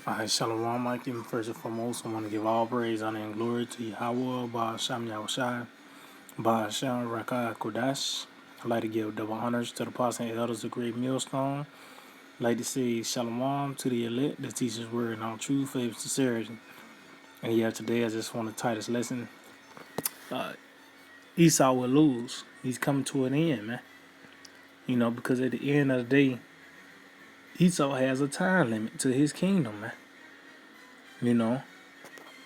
Alright, Shalom, Mike. Even first and foremost, I want to give all praise, honor, and glory to Yahweh, Ba'asham Yahushai, Ba'asham Rakah Kodash. I'd like to give double honors to the apostles and elders of Great Millstone. I'd like to say Shalom to the elect, the teacher's word and all truth, faith, and sincerity. And yeah, today I just want to tie this lesson. Esau will lose. He's coming to an end, man. Because at the end of the day, Esau has a time limit to his kingdom, man.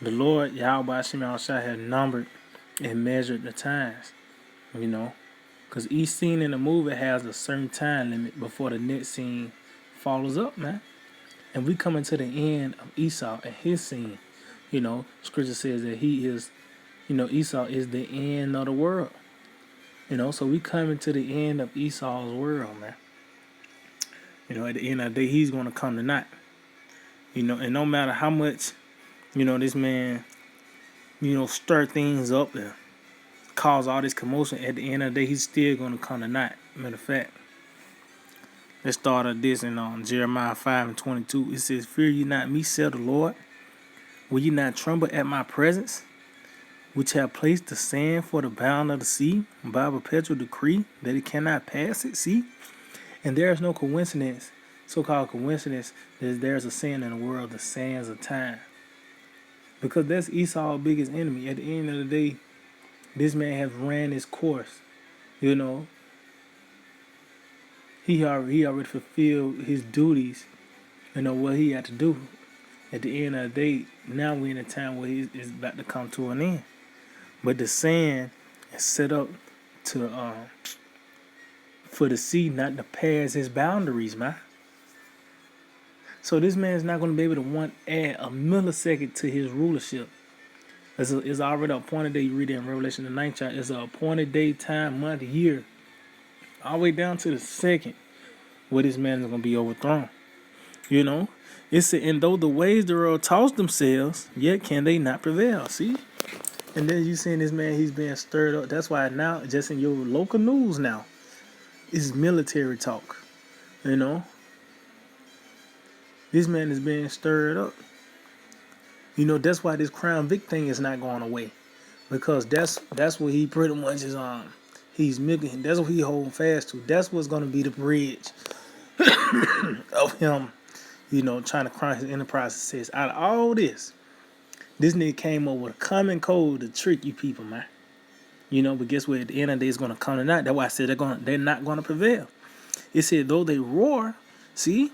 The Lord, Yahweh Hashem Yahushua, had numbered and measured the times, because each scene in the movie has a certain time limit before the next scene follows up, man. And we coming to the end of Esau and his scene. Scripture says that he is, Esau is the end of the world. So we coming to the end of Esau's world, man. At the end of the day, he's going to come to naught. And no matter how much, this man, stir things up and cause all this commotion, at the end of the day, he's still going to come to naught. Matter of fact, let's start at this in Jeremiah 5:22. It says, "Fear ye not me, said the Lord. Will ye not tremble at my presence, which have placed the sand for the bound of the sea, by a perpetual decree that it cannot pass it?" See? And there is no coincidence, so-called coincidence, that there's a sand in the world, the sands of time. Because that's Esau's biggest enemy. At the end of the day, this man has ran his course. He already fulfilled his duties, what he had to do. At the end of the day, now we're in a time where it's about to come to an end. But the sand is set up to for the sea not to pass his boundaries, man. So this man is not going to be able to add a millisecond to his rulership. It's already appointed day. You read it in Revelation the 9th chapter. It's an appointed day, time, month, year, all the way down to the second where this man is going to be overthrown. It said, "And though the waves thereof toss themselves, yet can they not prevail." See? And then you seeing this man, he's being stirred up. That's why now, just in your local news now, it's military talk. This man is being stirred up. That's why this Crown Vic thing is not going away. Because that's what he pretty much is he's milking. That's what he holding fast to. That's what's going to be the bridge of him, trying to crown his enterprise success. Out of all this nigga came up with a common code to trick you people, man. But guess what? At the end of the day, it's going to come tonight. That's why I said they're not going to prevail. It said, though they roar, see,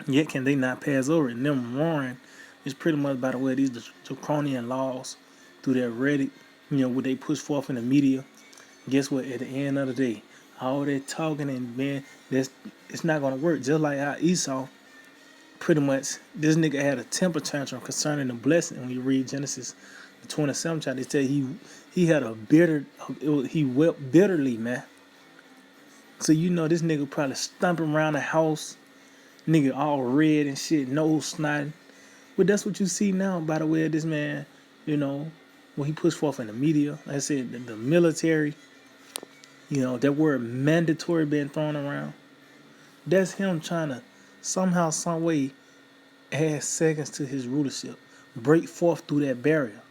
yet can they not pass over it. And them roaring is pretty much by the way these draconian laws through their Reddit, what they push forth in the media. Guess what? At the end of the day, all that talking and man, it's not going to work. Just like how Esau, pretty much, this nigga had a temper tantrum concerning the blessing. When you read Genesis, the 27th chapter, they say he had he wept bitterly, man. So this nigga probably stomping around the house, nigga all red and shit, nose snotting. But that's what you see now, by the way, of this man, when he pushed forth in the media. Like I said, the military, that word mandatory being thrown around. That's him trying to somehow, some way add seconds to his rulership, break forth through that barrier.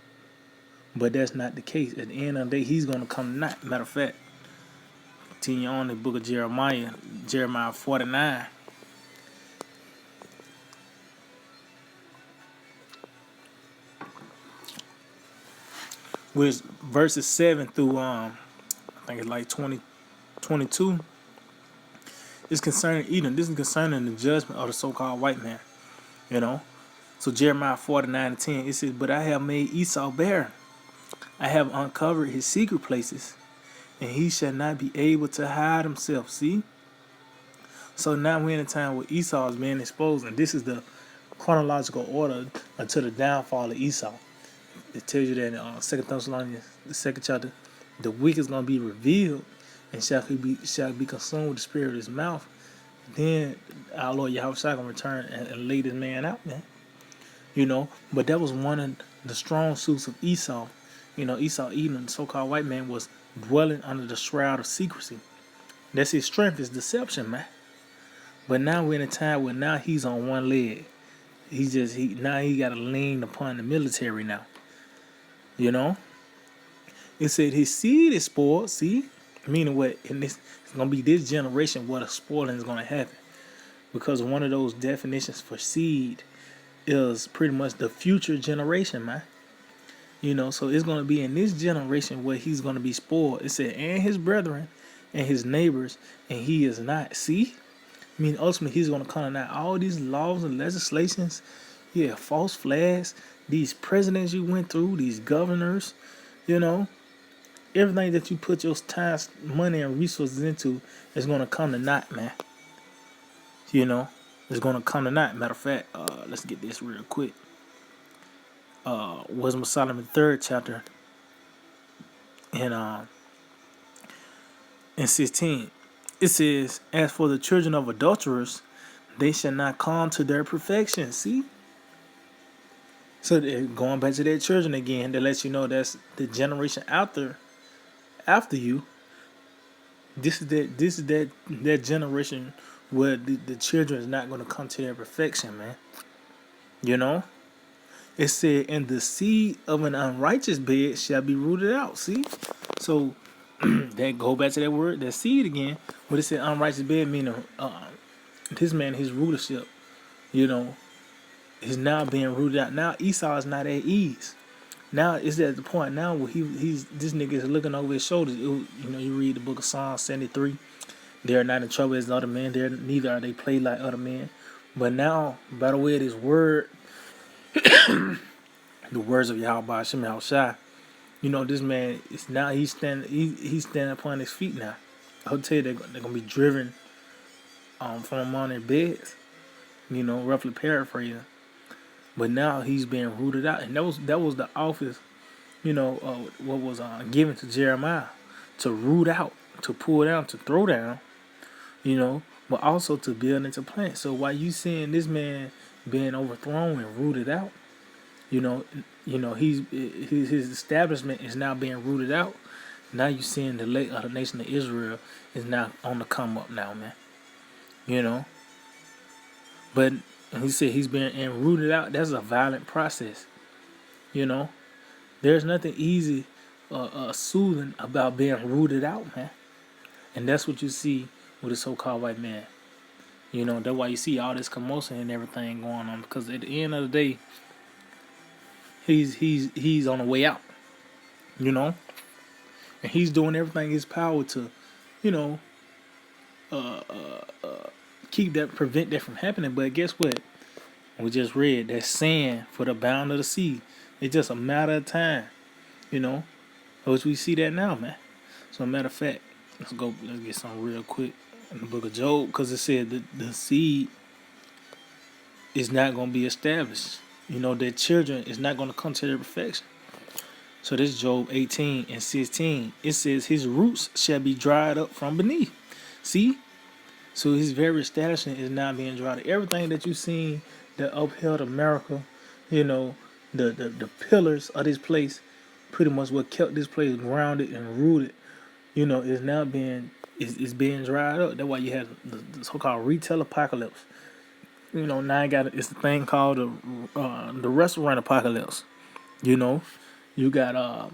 But that's not the case. At the end of the day, he's going to come not. Matter of fact, continue on the book of Jeremiah 49. Which verses 7 through I think it's like 22 is concerning Edom. This is concerning the judgment of the so-called white man. So Jeremiah 49:10, it says, "But I have made Esau barren. I have uncovered his secret places, and he shall not be able to hide himself." See? So now we're in a time where Esau is being exposed, and this is the chronological order until the downfall of Esau. It tells you that in 2 Thessalonians, the 2nd chapter, the wicked is going to be revealed and shall be consumed with the spirit of his mouth. Then our Lord Yahweh shall return and lay this man out, man. But that was one of the strong suits of Esau. Esau, Edom, the so-called white man, was dwelling under the shroud of secrecy. That's his strength, is deception, man. But now we're in a time where now he's on one leg. now he got to lean upon the military now. You know, it said his seed is spoiled. See, meaning what? In this, it's gonna be this generation where the spoiling is gonna happen, because one of those definitions for seed is pretty much the future generation, man. You know, so it's gonna be in this generation where he's gonna be spoiled. It said, and his brethren, and his neighbors, and he is not. See, I mean, ultimately, he's going to come out all these laws and legislations, yeah, false flags, these presidents you went through, these governors, you know, everything that you put your time, money, and resources into is going to come to naught, man. You know, it's going to come to naught. Matter of fact, let's get this real quick. Wisdom of Solomon, 3rd chapter, and 16. It says, as for the children of adulterers, they shall not come to their perfection. See? So going back to their children again, that lets you know that's the generation after you. This is that generation where the children is not going to come to their perfection, man. You know? It said, and the seed of an unrighteous bed shall be rooted out. See? So that go back to that word, that seed again. But it said unrighteous bed, meaning this man, his rulership, you know, is now being rooted out. Now Esau is not at ease. Now it's at the point now where he's this nigga is looking over his shoulders. You know, you read the book of Psalms 73. They are not in trouble as other men. Neither are they played like other men. But now, by the way of this word, the words of Yahweh Shem Shai, you know, this man is now he's standing upon his feet now. I'll tell you they're gonna be driven from among their beds. You know, roughly paraphrasing. But now he's being rooted out, and that was the office, you know, what was given to Jeremiah, to root out, to pull down, to throw down, you know, but also to build and to plant. So while you seeing this man being overthrown and rooted out, you know, his establishment is now being rooted out. Now you seeing the nation of Israel is now on the come up now, man. You know, but he said he's been rooted out. That's a violent process. You know, there's nothing easy soothing about being rooted out, man. And that's what you see with the so-called white man. You know, that's why you see all this commotion and everything going on, because at the end of the day, he's on the way out. You know, and he's doing everything in his power to, you know, prevent that from happening. But guess what? We just read that sand for the bound of the sea. It's just a matter of time, you know. Which we see that now, man. So, matter of fact, let's get some real quick in the book of Job, because it said that the seed is not going to be established. You know, their children is not going to come to their perfection. So this Job 18 and 16, it says his roots shall be dried up from beneath. See? So his very establishment is now being dried up. Everything that you've seen that upheld America, you know, the pillars of this place, pretty much what kept this place grounded and rooted, you know, is now being dried up. That's why you have the so-called retail apocalypse. You know, now it's the thing called the restaurant apocalypse. You know, you got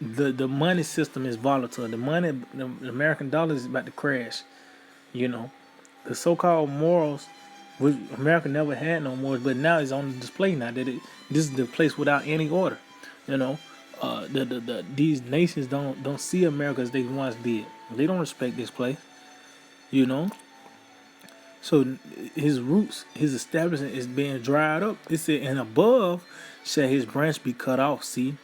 the money system is volatile. The American dollar is about to crash. You know, the so-called morals, which America never had no morals, but now it's on display now that this is the place without any order. You know, these nations don't see America as they once did. They don't respect this place. You know, so his roots, his establishment is being dried up. It said, and above shall his branch be cut off. See,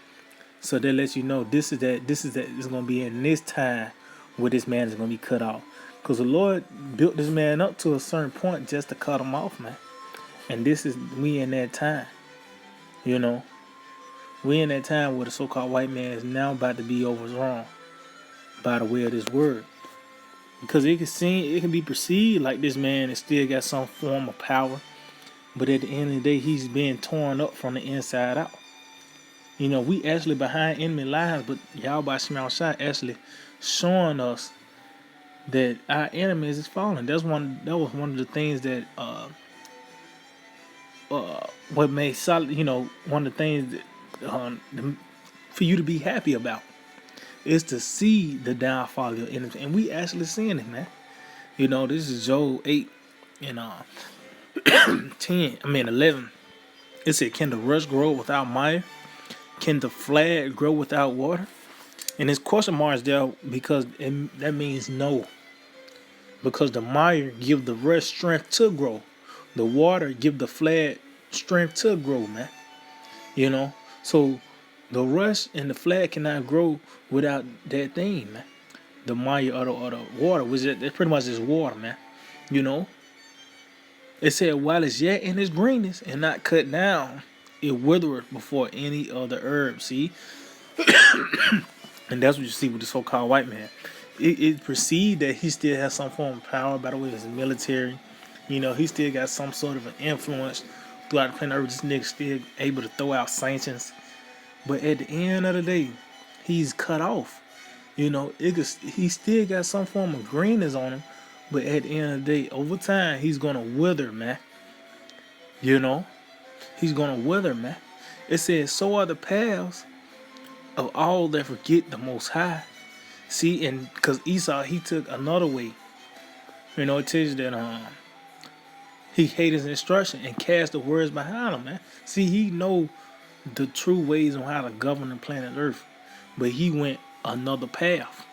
so that lets you know this is that it's gonna be in this time where this man is gonna be cut off. Because the Lord built this man up to a certain point just to cut him off, man. And we in that time. You know, we in that time where the so-called white man is now about to be overthrown by the way of this word. Because it can be perceived like this man has still got some form of power. But at the end of the day, he's being torn up from the inside out. You know, we actually behind enemy lines, but Yahweh Shema Shai actually showing us that our enemies is falling. That was one of the things that what made solid, one of the things that, for you to be happy about is to see the downfall of your enemies, and we actually seeing it, man. This is Joel 8 and 11. It said, "Can the rush grow without mire? Can the flag grow without water?" And this question mark is there because that means no. Because the mire give the rush strength to grow. The water give the flag strength to grow, man. So the rush and the flag cannot grow without that thing, man. The mire or the water, which is pretty much just water, man. You know, it said, "While it's yet in its greenness and not cut down, it withereth before any other herb." See, and that's what you see with the so-called white man. It perceived that he still has some form of power by the way of his military. He still got some sort of an influence throughout the planet Earth. This nigga still able to throw out sanctions, but at the end of the day, he's cut off. He still got some form of greenness on him, but at the end of the day, over time, he's gonna wither, man. He's gonna wither, man. It says, "So are the paths of all that forget the Most High." See, and because Esau, he took another way. It tells you that he hated his instruction and cast the words behind him, man. See, he know the true ways on how to govern the planet Earth, but he went another path.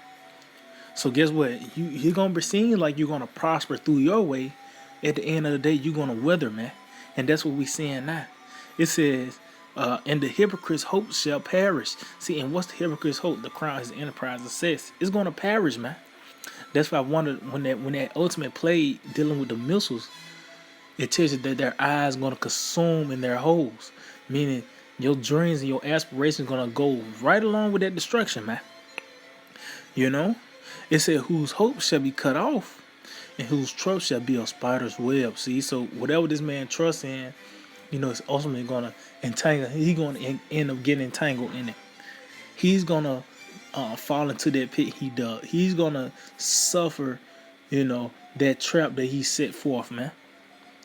So guess what? You're gonna be seen like you're gonna prosper through your way. At the end of the day, you're gonna wither, man. And that's what we seeing now. It says, "And the hypocrite's hope shall perish." See, and what's the hypocrite's hope? The crown, his enterprise, success. It's gonna perish, man. That's why I wondered when that ultimate play dealing with the missiles, it tells you that their eyes gonna consume in their holes, meaning your dreams and your aspirations gonna go right along with that destruction, man. It said, "Whose hope shall be cut off, and whose trust shall be a spider's web." See, so whatever this man trusts in, it's ultimately gonna entangle. He's gonna end up getting entangled in it. He's gonna fall into that pit he dug. He's gonna suffer, that trap that he set forth, man.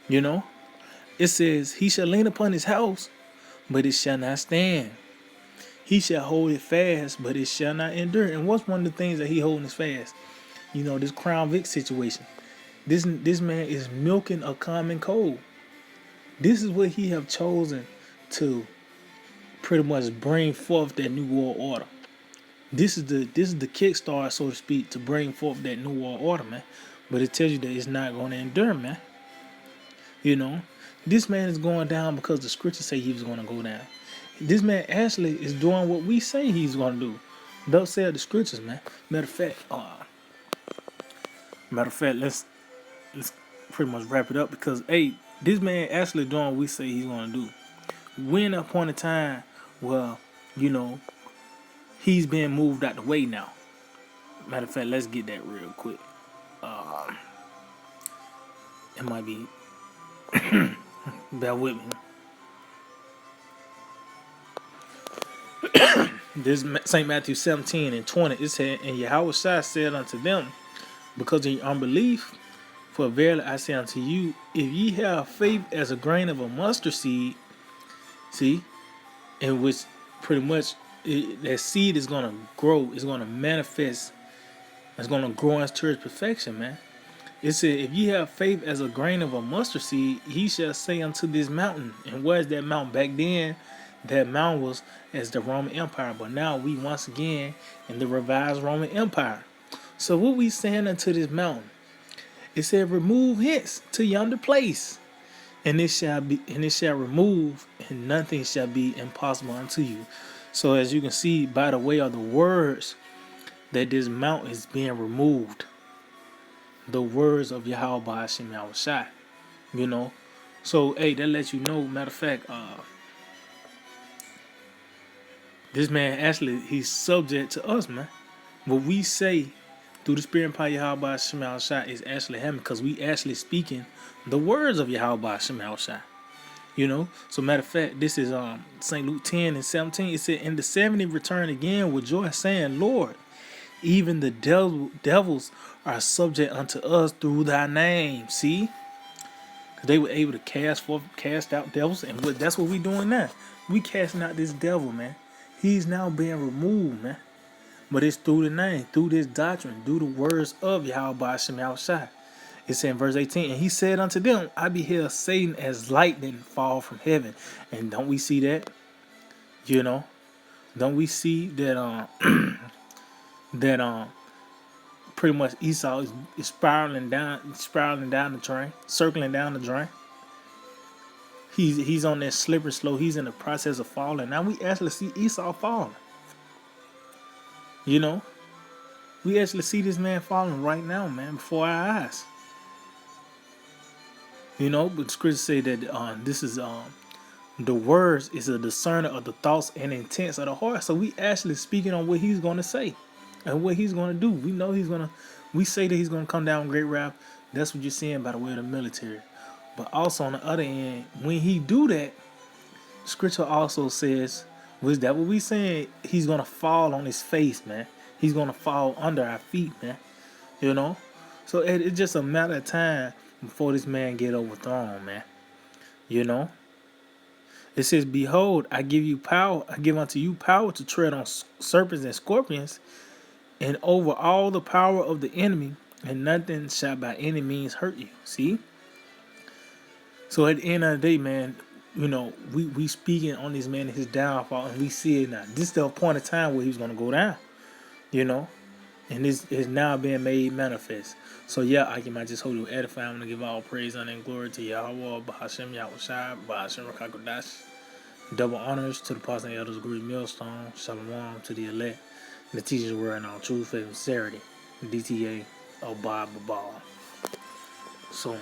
It says, "He shall lean upon his house, but it shall not stand. He shall hold it fast, but it shall not endure." And what's one of the things that he holding is fast? This Crown Vic situation. This man is milking a common cold. This is what he have chosen to pretty much bring forth that new world order. This is the kickstart, so to speak, to bring forth that new world order, man. But it tells you that it's not going to endure, man. This man is going down because the scriptures say he was going to go down. This man actually is doing what we say he's going to do. Thus say the scriptures, man. Matter of fact, let's pretty much wrap it up because, hey, this man actually doing what we say he's going to do. We're in a point of time where, he's being moved out the way now. Matter of fact, let's get that real quick. It might be, bear with me. This St. Matthew 17 and 20, it said, "And Yahushua said unto them, because of your unbelief, for verily I say unto you, if ye have faith as a grain of a mustard seed," see, in which pretty much that seed is going to grow, it's going to manifest, it's going to grow into its perfection, man. It said, "If ye have faith as a grain of a mustard seed, he shall say unto this mountain." And where's that mountain? Back then, that mountain was as the Roman Empire, but now we once again in the revised Roman Empire. So what we saying unto this mountain? It said, "Remove hence to yonder place, and it shall remove, and nothing shall be impossible unto you." So as you can see by the way of the words that this mountain is being removed, the words of Yahweh Hashem Yahushai, So hey, that lets you know. Matter of fact, this man actually he's subject to us, man. What we say through the Spirit and power of Yahweh Hashem Yahushai is actually happening because we actually speaking the words of Yahweh Hashem Yahushai. So matter of fact, this is St. Luke 10 and 17. It said, "And the 70 returned again with joy, saying, Lord, even the devils are subject unto us through thy name." See? They were able to cast out devils, and that's what we doing now. We casting out this devil, man. He's now being removed, man. But it's through the name, through this doctrine, through the words of Yahweh Hashem Yahushua. It said in verse 18, and he said unto them, I beheld Satan as lightning fall from heaven. And don't we see that? You know? Don't we see that that pretty much Esau is spiraling down the drain, circling down the drain. He's on that slippery slope. He's in the process of falling. Now we actually see Esau falling. You know? We actually see this man falling right now, man, before our eyes. You know, but scripture say that this is the words is a discerner of the thoughts and intents of the heart. So we actually speaking on what he's going to say and what he's going to do. We know we say that he's going to come down with great wrath. That's what you're seeing by the way of the military. But also on the other end, when he do that, scripture also says, was that what we saying? He's going to fall on his face, man. He's going to fall under our feet, man. You know? So it's just a matter of time before this man get overthrown, man. You know? It says, behold, I give unto you power to tread on serpents and scorpions, and over all the power of the enemy, and nothing shall by any means hurt you. See? So at the end of the day, man, you know, we speaking on this man and his downfall, and we see it now. This is the point of time where he's going to go down, you know? And this is now being made manifest. So yeah, I can just hold you edify. I'm gonna give all praise, honor, and glory to Yahweh, Bahashem Yahushua, Bahashem Rakakodash. Double honors to the apostles and elders, great millstone, shalom to the elect, and the teachers were in all truth and sincerity. DTA, Obad Babal. So